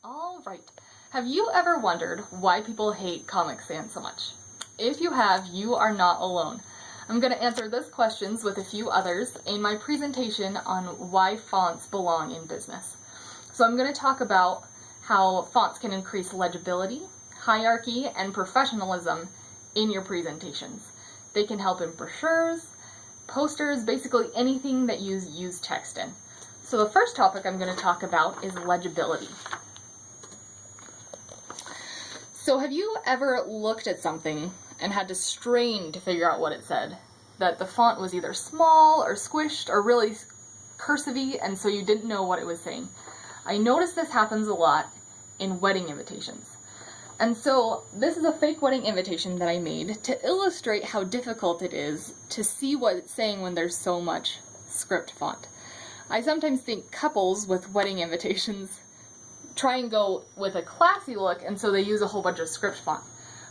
All right. Have you ever wondered why people hate Comic Sans so much? If you have, you are not alone. I'm going to answer those questions with a few others in my presentation on why fonts belong in business. So I'm going to talk about how fonts can increase legibility, hierarchy, and professionalism in your presentations. They can help in brochures, posters, basically anything that you use text in. So the first topic I'm going to talk about is legibility. So have you ever looked at something and had to strain to figure out what it said? That the font was either small or squished or really cursive-y, and so you didn't know what it was saying. I notice this happens a lot in wedding invitations. And so this is a fake wedding invitation that I made to illustrate how difficult it is to see what it's saying when there's so much script font. I sometimes think couples with wedding invitations try and go with a classy look, and so they use a whole bunch of script font.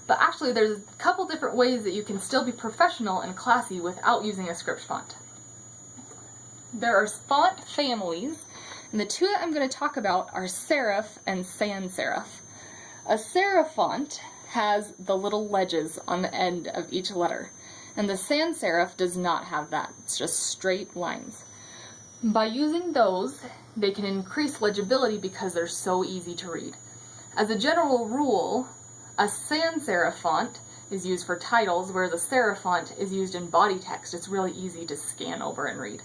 But actually there's a couple different ways that you can still be professional and classy without using a script font. There are font families, and the two that I'm going to talk about are serif and sans serif. A serif font has the little ledges on the end of each letter, and the sans serif does not have that. It's just straight lines. By using those, they can increase legibility because they're so easy to read. As a general rule, a sans serif font is used for titles, whereas a serif font is used in body text. It's really easy to scan over and read.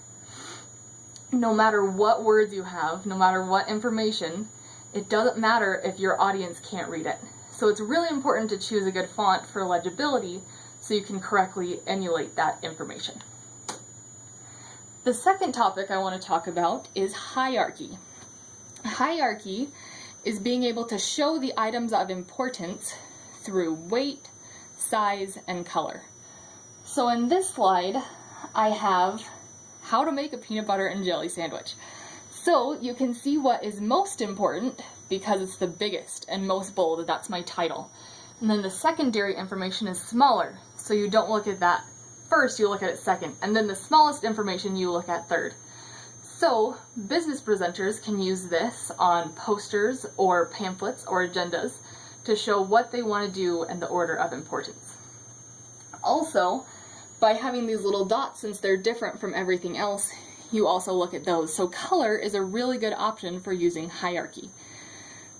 No matter what words you have, no matter what information, it doesn't matter if your audience can't read it. So it's really important to choose a good font for legibility so you can correctly emulate that information. The second topic I want to talk about is hierarchy. Hierarchy is being able to show the items of importance through weight, size, and color. So in this slide, I have how to make a peanut butter and jelly sandwich. So you can see what is most important because it's the biggest and most bold. That's my title. And then the secondary information is smaller, so you don't look at that first, you look at it second, and then the smallest information you look at third. So business presenters can use this on posters or pamphlets or agendas to show what they want to do and the order of importance. Also, by having these little dots, since they're different from everything else, you also look at those. So color is a really good option for using hierarchy.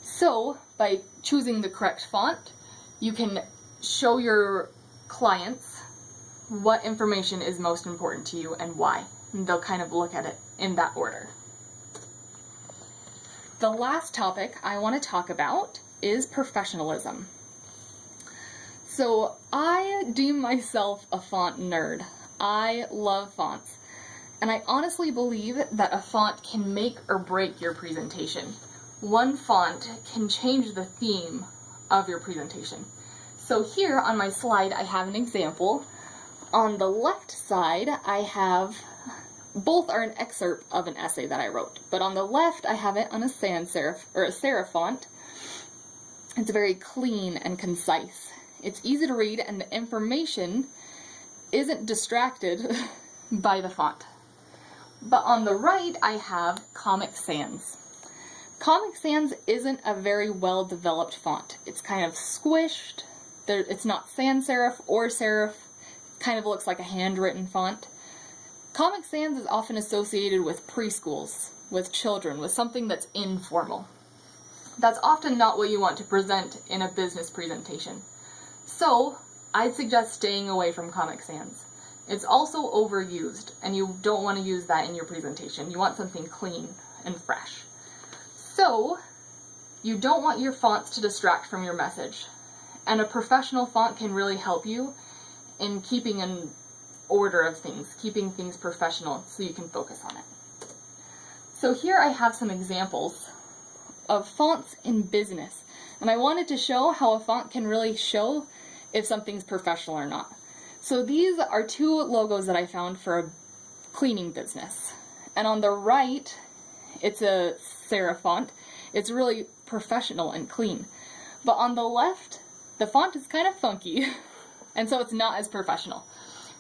So by choosing the correct font, you can show your clients what information is most important to you and why. And they'll kind of look at it in that order. The last topic I want to talk about is professionalism. So I deem myself a font nerd. I love fonts. And I honestly believe that a font can make or break your presentation. One font can change the theme of your presentation. So here on my slide I have an example. On the left side, I have, both are an excerpt of an essay that I wrote, but on the left I have it on a sans serif, or a serif font. It's very clean and concise. It's easy to read, and the information isn't distracted by the font. But on the right, I have Comic Sans. Comic Sans isn't a very well-developed font. It's kind of squished. It's not sans serif or serif. Kind of looks like a handwritten font. Comic Sans is often associated with preschools, with children, with something that's informal. That's often not what you want to present in a business presentation. So I'd suggest staying away from Comic Sans. It's also overused, and you don't want to use that in your presentation. You want something clean and fresh. So you don't want your fonts to distract from your message, and a professional font can really help you in keeping an order of things, keeping things professional so you can focus on it. So here I have some examples of fonts in business, and I wanted to show how a font can really show if something's professional or not. So these are two logos that I found for a cleaning business. And on the right, it's a serif font. It's really professional and clean. But on the left, the font is kind of funky. And so it's not as professional.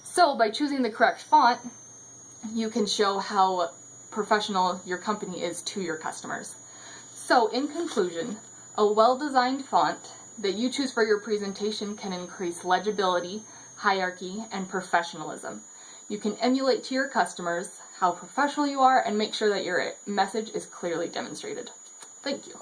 So by choosing the correct font, you can show how professional your company is to your customers. So, in conclusion, a well-designed font that you choose for your presentation can increase legibility, hierarchy, and professionalism. You can emulate to your customers how professional you are and make sure that your message is clearly demonstrated. Thank you.